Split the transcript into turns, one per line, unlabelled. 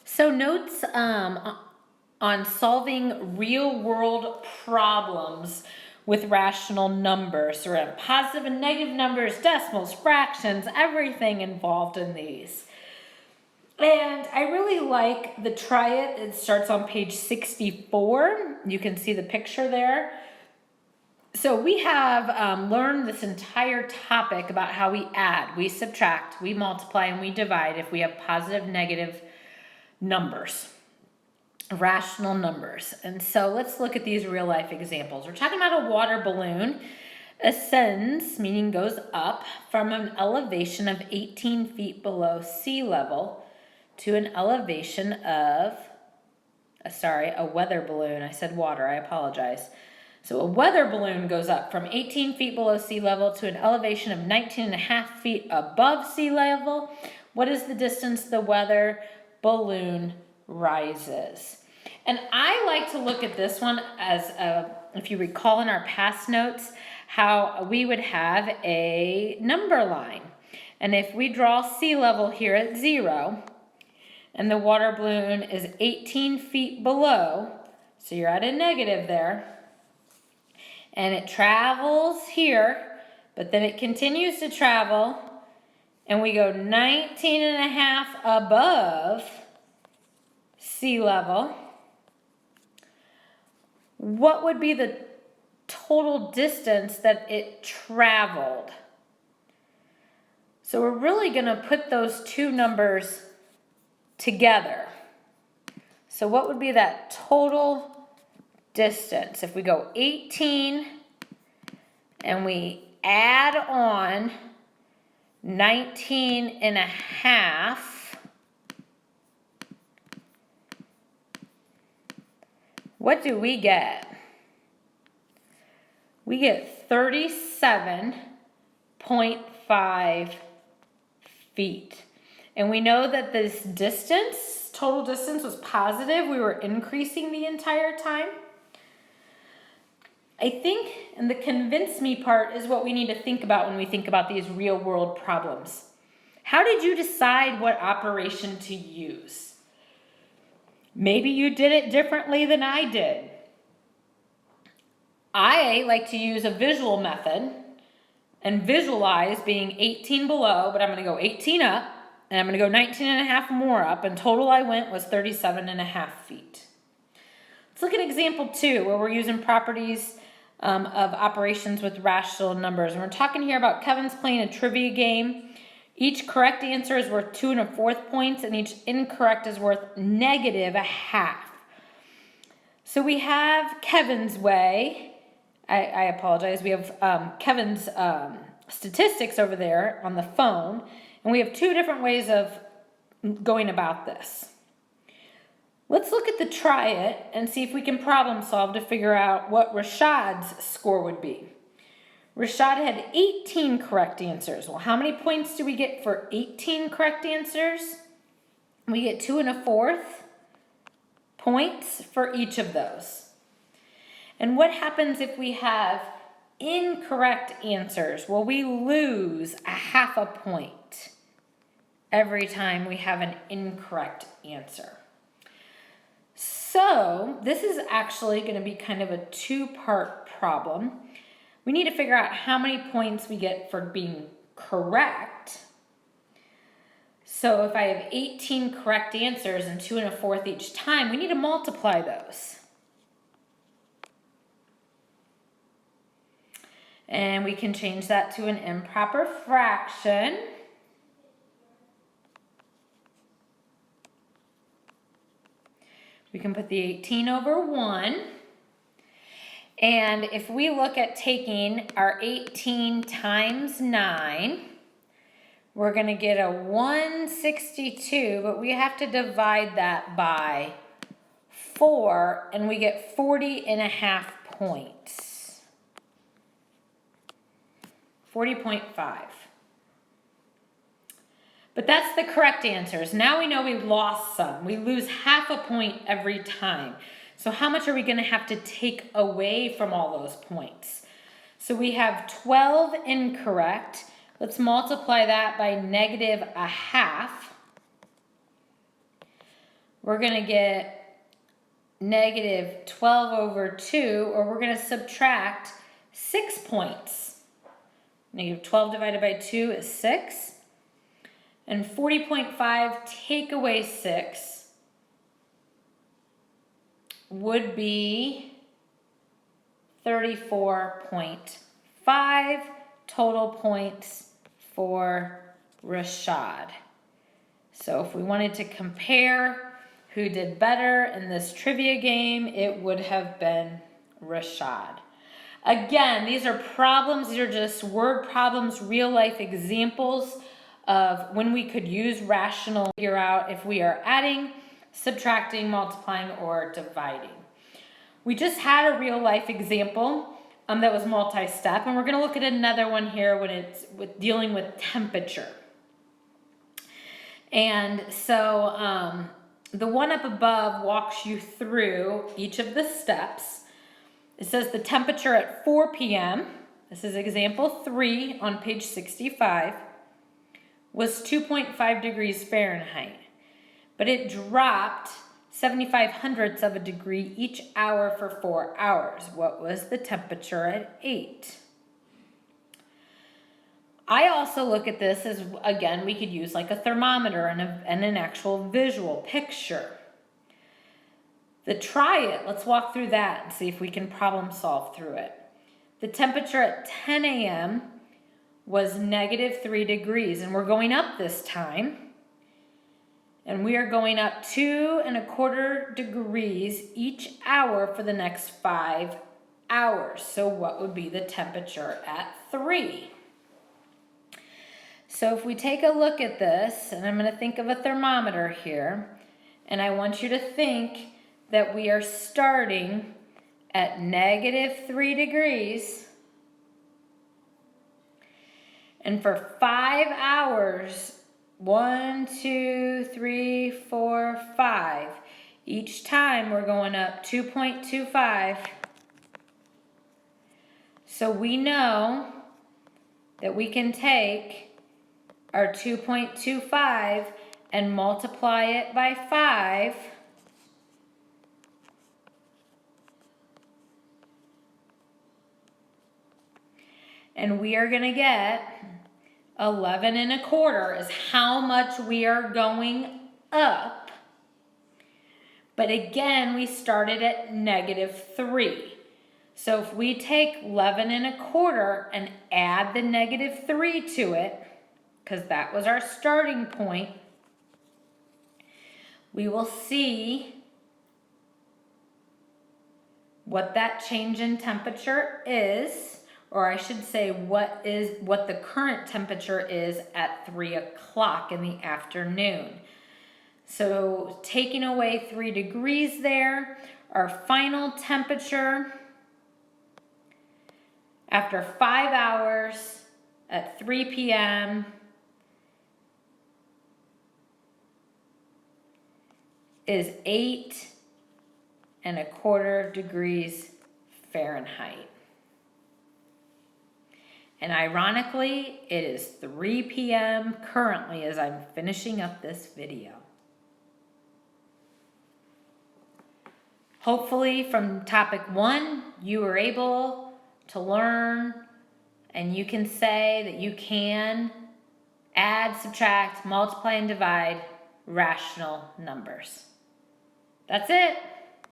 So notes on solving real world problems with rational numbers. So we're at positive and negative numbers, decimals, fractions, everything involved in these. And I really like the Try It. It starts on page 64. You can see the picture there. So we have learned this entire topic about how we add, we subtract, we multiply, and we divide if we have positive, negative numbers, rational numbers. And so let's look at these real life examples. We're talking about a water balloon ascends, meaning goes up, from an elevation of 18 feet below sea level to an elevation of, a weather balloon. I said water, I apologize. So a weather balloon goes up from 18 feet below sea level to an elevation of 19.5 feet above sea level. What is the distance the weather balloon rises? And I like to look at this one as, if you recall in our past notes, how we would have a number line. And if we draw sea level here at 0, and the water balloon is 18 feet below, so you're at a negative there, and it travels here, but then it continues to travel, and we go 19.5 above sea level. What would be the total distance that it traveled? So we're really going to put those two numbers together. So what would be that total distance? If we go 18 and we add on 19.5, what do we get? We get 37.5 feet. And we know that this distance, total distance, was positive. We were increasing the entire time. I think, and the convince me part is what we need to think about when we think about these real world problems. How did you decide what operation to use? Maybe you did it differently than I did. I like to use a visual method and visualize being 18 below, but I'm going to go 18 up, and I'm going to go 19.5 more up, and total I went was 37.5 feet. Let's look at example 2, where we're using properties of operations with rational numbers. And we're talking here about Kevin's playing a trivia game. Each correct answer is worth 2 1/4 points, and each incorrect is worth -0.5. So we have Kevin's way. I apologize. We have Kevin's statistics over there on the phone, and we have 2 different ways of going about this. Let's look at the Try It and see if we can problem solve to figure out what Rashad's score would be. Rashad had 18 correct answers. Well, how many points do we get for 18 correct answers? We get 2 1/4 points for each of those. And what happens if we have incorrect answers? Well, we lose 1/2 point every time we have an incorrect answer. So this is actually going to be kind of a 2-part problem. We need to figure out how many points we get for being correct. So if I have 18 correct answers and 2 1/4 each time, we need to multiply those. And we can change that to an improper fraction. We can put the 18 over 1. And if we look at taking our 18 times 9, we're going to get a 162, but we have to divide that by 4, and we get 40.5 points. 40.5. But that's the correct answers. Now we know we lost some. We lose 1/2 point every time. So how much are we going to have to take away from all those points? So we have 12 incorrect. Let's multiply that by -1/2. we're going to get negative 12 over 2, or we're going to subtract 6 points. Negative 12 divided by 2 is 6. And 40.5 take away 6 would be 34.5 total points for Rashad. So if we wanted to compare who did better in this trivia game, it would have been Rashad. Again, these are problems. These are just word problems, real life examples of when we could use rational to figure out if we are adding, subtracting, multiplying, or dividing. We just had a real life example that was multi-step, and we're going to look at another one here when it's with dealing with temperature. And so the one up above walks you through each of the steps. It says the temperature at 4 p.m., this is example 3 on page 65, was 2.5 degrees Fahrenheit, but it dropped 75 hundredths of a degree each hour for 4 hours. What was the temperature at 8? I also look at this as, again, we could use like a thermometer and an actual visual picture. The try it, let's walk through that and see if we can problem solve through it. The temperature at 10 a.m. was negative 3 degrees, and we're going up this time. And we are going up 2¼ degrees each hour for the next 5 hours. So what would be the temperature at 3? So if we take a look at this, and I'm going to think of a thermometer here, and I want you to think that we are starting at negative 3 degrees, and for 5 hours, 1, 2, 3, 4, 5. Each time we're going up 2.25. So we know that we can take our 2.25 and multiply it by 5. And we are going to get 11¼ is how much we are going up. But again, we started at negative 3. So if we take 11¼ and add the negative 3 to it, because that was our starting point, we will see what that change in temperature is. Or I should say what the current temperature is at 3 o'clock in the afternoon. So taking away 3 degrees there, our final temperature after 5 hours at 3 p.m. is 8¼ degrees Fahrenheit. And ironically, it is 3 p.m. currently as I'm finishing up this video. Hopefully from topic 1, you were able to learn and you can say that you can add, subtract, multiply, and divide rational numbers. That's it.